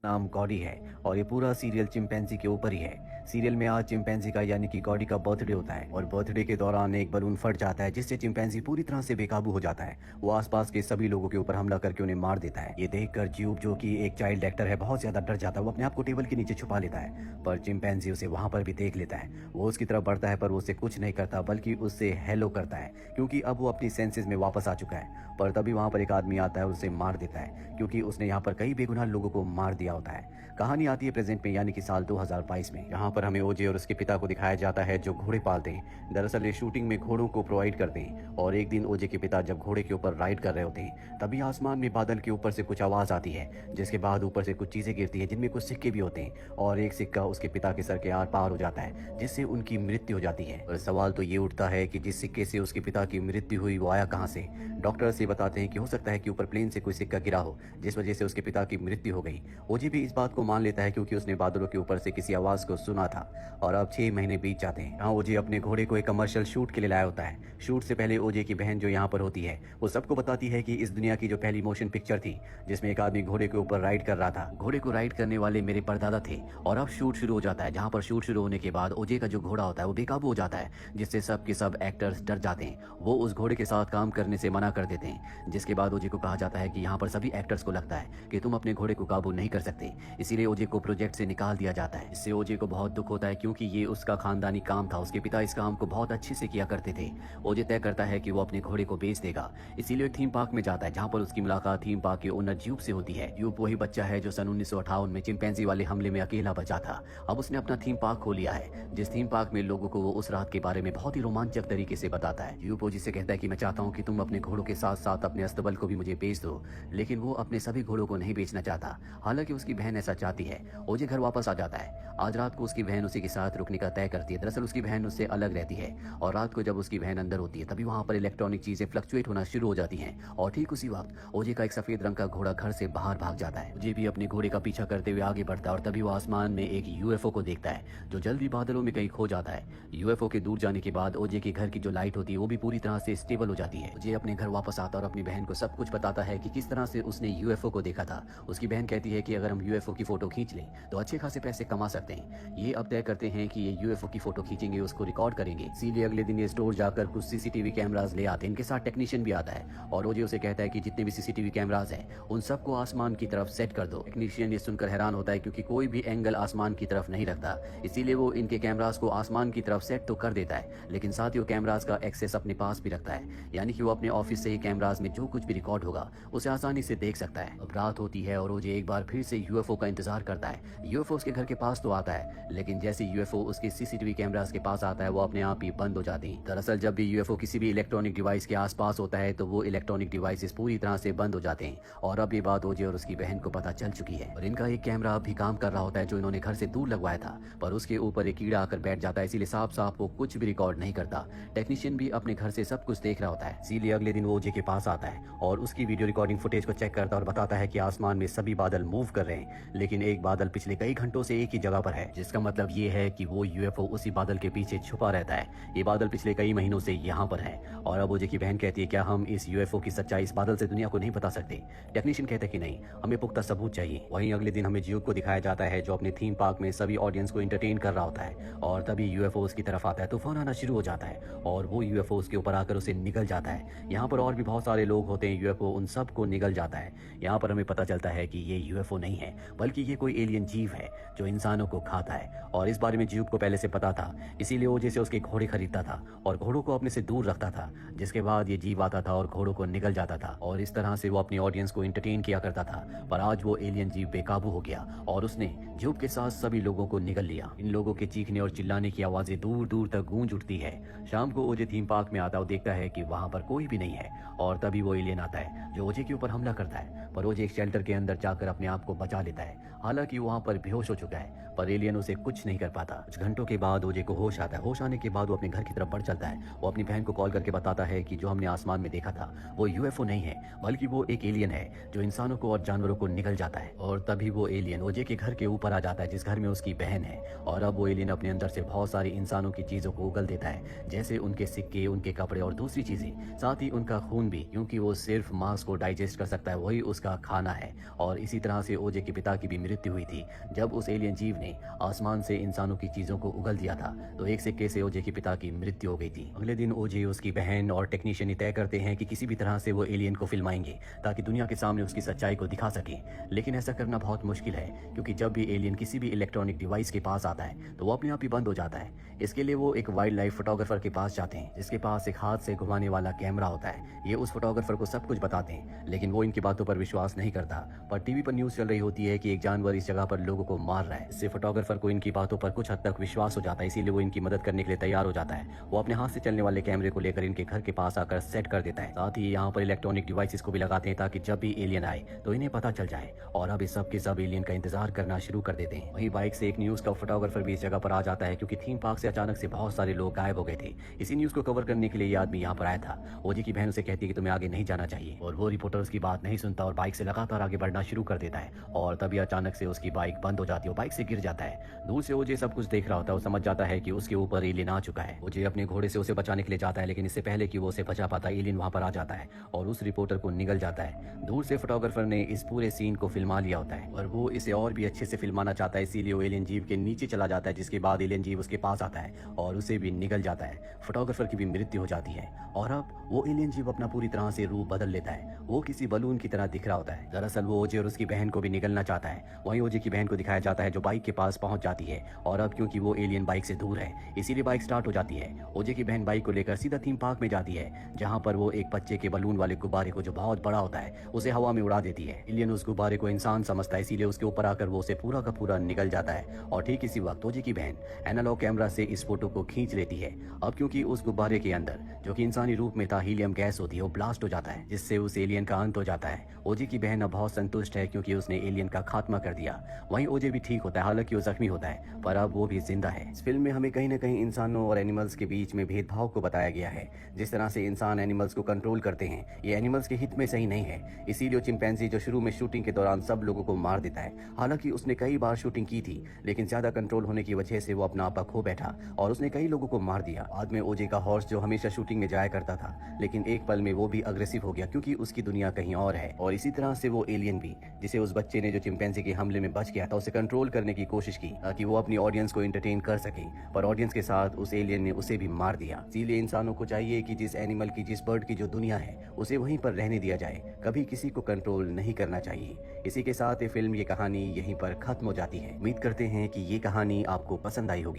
नाम गॉडी है और ये पूरा सीरियल चिंपैंजी के ऊपर ही है। सीरियल में आज चिंपैंजी का यानी कि गॉडी का बर्थडे होता है और बर्थडे के दौरान एक बलून फट जाता है जिससे चिंपैंजी पूरी तरह से बेकाबू हो जाता है। वो आसपास के सभी लोगों के ऊपर हमला करके उन्हें मार देता है। ये देखकर ज्यूब जो कि एक चाइल्ड एक्टर है बहुत ज्यादा डर जाता है। वो अपने आप को टेबल के नीचे छुपा लेता है पर चिंपैंजी उसे वहां पर भी देख लेता है। वो उसकी तरफ बढ़ता है पर वो उसे कुछ नहीं करता बल्कि उससे हेलो करता है क्योंकि अब वो अपनी सेंसेस में वापस आ चुका है। पर तभी वहां पर एक आदमी आता है और उसे मार देता है क्योंकि उसने यहाँ पर कई बेगुनाह लोगों को मार दिया होता है। कहानी आती है प्रेजेंट में यानी कि साल 2022 में। यहाँ पर हमें ओजे और उसके पिता को दिखाया जाता है जो घोड़े पालते हैं। दरअसल ये शूटिंग में घोड़ों को प्रोवाइड करते हैं और एक दिन ओजे के पिता जब घोड़े के ऊपर राइड कर रहे होते हैं तभी आसमान में बादल के ऊपर से कुछ आवाज आती है जिसके बाद ऊपर से कुछ चीजें गिरती है जिनमें कुछ सिक्के भी होते हैं और एक सिक्का उसके पिता के सर के आर पार हो जाता है जिससे उनकी मृत्यु हो जाती है। और सवाल तो ये उठता है कि जिस सिक्के से उसके पिता की मृत्यु हुई वो आया कहाँ से। डॉक्टर से बताते हैं कि हो सकता है कि ऊपर प्लेन से कोई सिक्का गिरा हो जिस वजह से उसके पिता की मृत्यु हो गई। ओजे भी इस बात को मान लेता है क्योंकि उसने बादलों के ऊपर से किसी आवाज को सुना था। और अब 6 महीने बीत जाते हैं। यहाँ ओजे अपने घोड़े को एक कमर्शियल शूट के लिए लाया होता है। शूट से पहले ओजे की बहन जो यहाँ पर होती है वो सबको बताती है कि इस दुनिया की जो पहली मोशन पिक्चर थी जिसमें एक आदमी घोड़े के ऊपर राइड कर रहा था, घोड़े को राइड करने वाले मेरे परदादा थे। और अब शूट शुरू हो जाता है जहाँ पर शूट शुरू होने के बाद ओजे का जो घोड़ा होता है वो बेकाबू हो जाता है जिससे सब के सब एक्टर्स डर जाते हैं। वो उस घोड़े के साथ काम करने से मना कर देते हैं जिसके बाद ओजे को कहा जाता है कि यहाँ पर सभी एक्टर्स को लगता है कि तुम अपने घोड़े को काबू नहीं कर सकते, इसीलिए ओजे को प्रोजेक्ट से निकाल दिया जाता है। इससे ओजे को बहुत दुख होता है क्योंकि ये उसका खानदानी काम था। उसके पिता इस काम को बहुत अच्छे से किया करते थे। ओजे तय करता है कि वो अपने घोड़े को बेच देगा, इसीलिए थीम पार्क में जाता है जहाँ पर उसकी मुलाकात थीम पार्क के ओनर ज्यूब से होती है। ज्यूब वही बच्चा है जो सन 1958 में चिंपैंजी वाले हमले में अकेला बचा था। अब उसने अपना थीम पार्क खोल लिया है जिस थीम पार्क में लोगों को वो उस रात के बारे में बहुत ही रोमांचक तरीके से बताता है। ज्यूब ओजे से कहता है कि मैं चाहता हूँ कि तुम अपने घोड़ों के साथ साथ अपने अस्तबल को भी मुझे बेच दो, लेकिन वो अपने सभी घोड़ों को नहीं बेचना चाहता। हालांकि उसकी बहन ऐसा चाहती है। ओजे घर वापस आ जाता है। आज रात को उसकी बहन उसी के साथ रुकने का तय करती है। दरअसल उसकी बहन उससे अलग रहती है और रात को जब उसकी बहन अंदर होती है तभी वहां पर इलेक्ट्रॉनिक चीजें फ्लक्चुएट होना शुरू हो जाती हैं और ठीक उसी वक्त ओजे का एक सफेद रंग का घोड़ा घर से बाहर भाग जाता है। ओजे भी अपने घोड़े का पीछा करते हुए आगे बढ़ता है और तभी वो आसमान में एक यूएफओ को देखता है जो जल्दी बादलों में कहीं खो जाता है। यूएफओ के दूर जाने के बाद ओजे के घर की जो लाइट होती है वो भी पूरी तरह से स्टेबल हो जाती है। ओजे अपने घर वापस आता है और अपनी बहन को सब कुछ बताता है कि किस तरह से उसने यूएफओ को देखा था। उसकी बहन कहती है कि अगर हम यूएफओ की फोटो खींच लें तो अच्छे खासे पैसे कमा सकते हैं। ये अब तय करते हैं कि ये यूएफओ की फोटो खींचेंगे, उसको रिकॉर्ड करेंगे। इसीलिए अगले दिन ये स्टोर जाकर कुछ सीसीटीवी कैमरास ले आते हैं। इनके साथ टेक्नीशियन भी आता है और ओजे उसे कहता है कि जितने भी सीसीटीवी कैमरास हैं उन सबको आसमान की तरफ सेट कर दो। टेक्नीशियन ये सुनकर हैरान होता है क्योंकि कोई भी एंगल आसमान की तरफ नहीं रखता, इसीलिए वो इनके कैमरास को आसमान की तरफ सेट तो कर देता है लेकिन साथ ही वो कैमरास का एक्सेस अपने पास भी रखता है, यानी कि वो अपने ऑफिस से ही कैमरास में जो कुछ भी रिकॉर्ड होगा उसे आसानी से देख सकता है। अब रात होती है और ओजे एक बार फिर से यूएफओ का इंतजार करता है। यूएफओ उसके घर के पास तो आता है लेकिन जैसे यूएफओ उसके सीसीटीवी कैमरास के पास आता है वो अपने आप ही बंद हो जाते हैं। दरअसल जब भी यूएफओ किसी भी इलेक्ट्रॉनिक डिवाइस के आसपास होता है तो वो इलेक्ट्रॉनिक डिवाइसेस पूरी तरह से बंद हो जाते हैं और अब ये बात ओजे और उसकी बहन को पता चल चुकी है। और इनका एक कैमरा अब भी काम कर रहा होता है जो इन्होंने घर से दूर लगवाया था, पर उसके ऊपर एक कीड़ा आकर बैठ जाता है, इसीलिए साफ साफ वो कुछ भी रिकॉर्ड नहीं करता। टेक्नीशियन भी अपने घर से सब कुछ देख रहा होता है, इसीलिए अगले दिन वो ओजे के पास आता है और उसकी वीडियो रिकॉर्डिंग फुटेज को चेक करता है और बताता है कि आसमान में सभी बादल मूव कर रहे हैं लेकिन एक बादल पिछले कई घंटों से एक ही जगह पर है, जिसका मतलब ये है कि वो यूएफओ उसी बादल के पीछे छुपा रहता है। ये बादल पिछले कई महीनों से यहाँ पर है। और अब ओजे की बहन कहती है क्या हम इस यूएफओ की सच्चाई इस बादल से दुनिया को नहीं बता सकते। टेक्नीशियन कहते हैं कि नहीं, हमें पुख्ता सबूत चाहिए। वहीं अगले दिन हमें ज्यूब को दिखाया जाता है जो अपने थीम पार्क में सभी ऑडियंस को एंटरटेन कर रहा होता है और तभी यूएफओ उसकी तरफ आता है। तूफान आना शुरू हो जाता है और वो यूएफओ उसके ऊपर आकर उसे निगल जाता है। यहाँ पर और भी बहुत सारे लोग होते हैं, यूएफओ उन सब को निगल जाता है। यहाँ पर हमें पता चलता है कि ये यूएफओ नहीं है बल्कि ये कोई एलियन जीव है जो इंसानों को खाता है और इस बारे में ज्यूब को पहले से पता था, इसीलिए वो जैसे उसके घोड़े खरीदता था और घोड़ों को अपने से दूर रखता था, जिसके बाद ये जीव आता था और घोड़ों को निगल जाता था और इस तरह से वो अपनी ऑडियंस को एंटरटेन किया करता था। पर आज वो एलियन जीव बेकाबू हो गया और उसने ज्यूब के साथ सभी लोगों को निगल लिया। इन लोगों के चीखने और चिल्लाने की आवाजें दूर दूर तक गूंज उठती है। शाम को ओजे थीम पार्क में आता है और देखता है कि वहां पर कोई भी नहीं है और तभी वो एलियन आता है जो ओजे के ऊपर हमला करता है। पर ओजे एक शेल्टर के अंदर जाकर अपने आप को बचा लेता है। हालांकि वो वहां पर बेहोश हो चुका है पर एलियन उसे कुछ नहीं कर पाता। कुछ घंटों के बाद ओजे को होश आता है। होश आने के बाद वो अपने घर की तरफ बढ़ चलता है। वो अपनी बहन को कॉल करके बताता है कि जो हमने आसमान में देखा था वो यूएफओ नहीं है, बल्कि वो एक एलियन है जो इंसानों को और जानवरों को निगल जाता है। और तभी वो एलियन ओजे के घर के ऊपर आ जाता है, जिस घर में उसकी बहन है। और अब वो एलियन अपने अंदर से बहुत सारी इंसानों की चीजों को उगल देता है, जैसे उनके सिक्के, उनके कपड़े और दूसरी चीजें, साथ ही उनका खून भी, क्योंकि वो सिर्फ मांस को डाइजेस्ट कर सकता है, वही उसका खाना है। और इसी तरह से ओजे के पिता की भी मृत्यु हुई थी जब उस एलियन जीव ने आसमान से इंसानों की चीजों को उगल दिया था। तो एक सिक्के से ओजे के पिता की मृत्यु हो गई थी। अगले दिन ओजे, उसकी बहन और टेक्नीशियन तय करते हैं कि किसी भी तरह से वो एलियन को फिल्माएंगे ताकि दुनिया के सामने उसकी सच्चाई को दिखा सके। लेकिन ऐसा करना बहुत मुश्किल है, क्योंकि जब भी एलियन किसी भी इलेक्ट्रॉनिक डिवाइस के पास आता है तो वो अपने आप ही बंद हो जाता है। इसके लिए वो एक वाइल्ड लाइफ फोटोग्राफर के पास जाते हैं, जिसके पास एक हाथ से घुमाने वाला कैमरा होता है। ये उस फोटोग्राफर को सब कुछ बताते हैं, लेकिन वो इनकी बातों पर विश्वास नहीं करता। पर टीवी पर न्यूज चल रही होती है कि एक जानवर इस जगह पर लोगों को मार रहा है। इससे फोटोग्राफर को इनकी बातों पर कुछ हद तक विश्वास हो जाता है, इसीलिए वो इनकी मदद करने के लिए तैयार हो जाता है। वो अपने हाथ से चलने वाले कैमरे को लेकर इनके घर के पास आकर सेट कर देता है। साथ ही यहाँ पर इलेक्ट्रॉनिक डिवाइसेस को भी लगाते हैं ताकि जब भी एलियन आए तो इन्हें पता चल जाए। और अब इस सब के सब एलियन का इंतजार करना शुरू कर देते हैं। वहीं बाइक से एक न्यूज का फोटोग्राफर भी इस जगह पर आ जाता है, क्योंकि थीम पार्क से अचानक से बहुत सारे लोग गायब हो गए थे। इसी न्यूज को कवर करने के लिए ये आदमी यहाँ पर आया था। ओजी की बहन उसे कहती है कि तुम्हें आगे नहीं जाना चाहिए, और वो रिपोर्टर्स की बात नहीं सुनता और बाइक से लगातार आगे बढ़ना शुरू कर देता है। और तभी अचानक से उसकी बाइक बंद हो जाती है, बाइक से गिर जाता है। दूर से ओजे सब कुछ देख रहा होता है। वो समझ जाता है कि उसके ऊपर एलियन आ चुका है। ओजे अपने घोड़े से उसे बचाने के लिए जाता है, लेकिन इससे पहले कि वो उसे बचा पाता, एलियन वहां पर आ जाता है और उस रिपोर्टर को निगल जाता है। दूर से फोटोग्राफर ने इस पूरे सीन को फिल्मा लिया होता है और वो इसे और भी अच्छे से फिल्माना चाहता है, इसीलिए वो एलियन जीव के नीचे चला जाता है, जिसके बाद एलियन जीव उसके पास आता है और उसे भी निगल जाता है। फोटोग्राफर की भी मृत्यु हो जाती है और अब वो एलियन जीव अपना पूरी तरह से रूप बदल लेता है। वो किसी बलून की तरह दिख रहा होता है। दरअसल वो ओजे और उसकी बहन को भी निगलना चाहता है। वहीं ओजे की बहन को दिखाया जाता है जो बाइक के पास पहुंच जाती है, और अब क्योंकि वो एलियन बाइक से दूर है इसीलिए बाइक स्टार्ट हो जाती है। ओजे की बहन बाइक को लेकर सीधा थीम पार्क में जाती है, जहां पर वो एक बच्चे के बलून वाले गुब्बारे को, जो बहुत बड़ा होता है, उसे हवा में उड़ा देती है। एलियन उस गुब्बारे को इंसान समझता है, इसीलिए उसके ऊपर आकर वो उसे पूरा का पूरा निगल जाता है। और ठीक इसी वक्त ओजे की बहन एनालॉग कैमरा से इस फोटो को खींच लेती है। अब क्योंकि उस गुब्बारे के अंदर, जो कि इंसानी रूप में था, हीलियम गैस होती है, वो ब्लास्ट हो जाता है, जिससे उस एलियन का अंत हो जाता है। ओजे की बहन अब बहुत संतुष्ट है, क्योंकि उसने एलियन का खात्मा कर दिया। वहीं ओजे भी ठीक होता है, हालांकि वो जख्मी होता है, पर अब वो भी जिंदा है। इस फिल्म में हमें कहीं न कहीं इंसानों और एनिमल्स के बीच में भेदभाव को बताया गया है। जिस तरह से इंसान एनिमल्स को कंट्रोल करते हैं, ये एनिमल्स के हित में सही नहीं है। इसीलिए चिंपैंजी जो शुरू में शूटिंग के दौरान सब लोगों को मार देता है। हालांकि उसने कई बार शूटिंग की थी, लेकिन ज्यादा कंट्रोल होने की वजह से वो अपना आपा खो बैठा और उसने कई लोगों को मार दिया। बाद में ओजे का हॉर्स, जो हमेशा शूटिंग में जाया करता था, लेकिन एक पल में वो भी अग्रेसिव हो गया, क्योंकि उसकी दुनिया कहीं और है। और इसी तरह से वो एलियन भी, जिसे उस बच्चे ने जो चिंपैंजी के हमले में बच गया था, उसे कंट्रोल करने की कोशिश की ताकि वो अपनी ऑडियंस को एंटरटेन कर सके, पर ऑडियंस के साथ उस एलियन ने उसे भी मार दिया। इसीलिए इंसानों को चाहिए कि जिस एनिमल की, जिस बर्ड की जो दुनिया है, उसे वहीं पर रहने दिया जाए, कभी किसी को कंट्रोल नहीं करना चाहिए। इसी के साथ ये फिल्म, ये कहानी यहीं पर खत्म हो जाती है। उम्मीद करते हैं कि ये कहानी आपको पसंद आई होगी।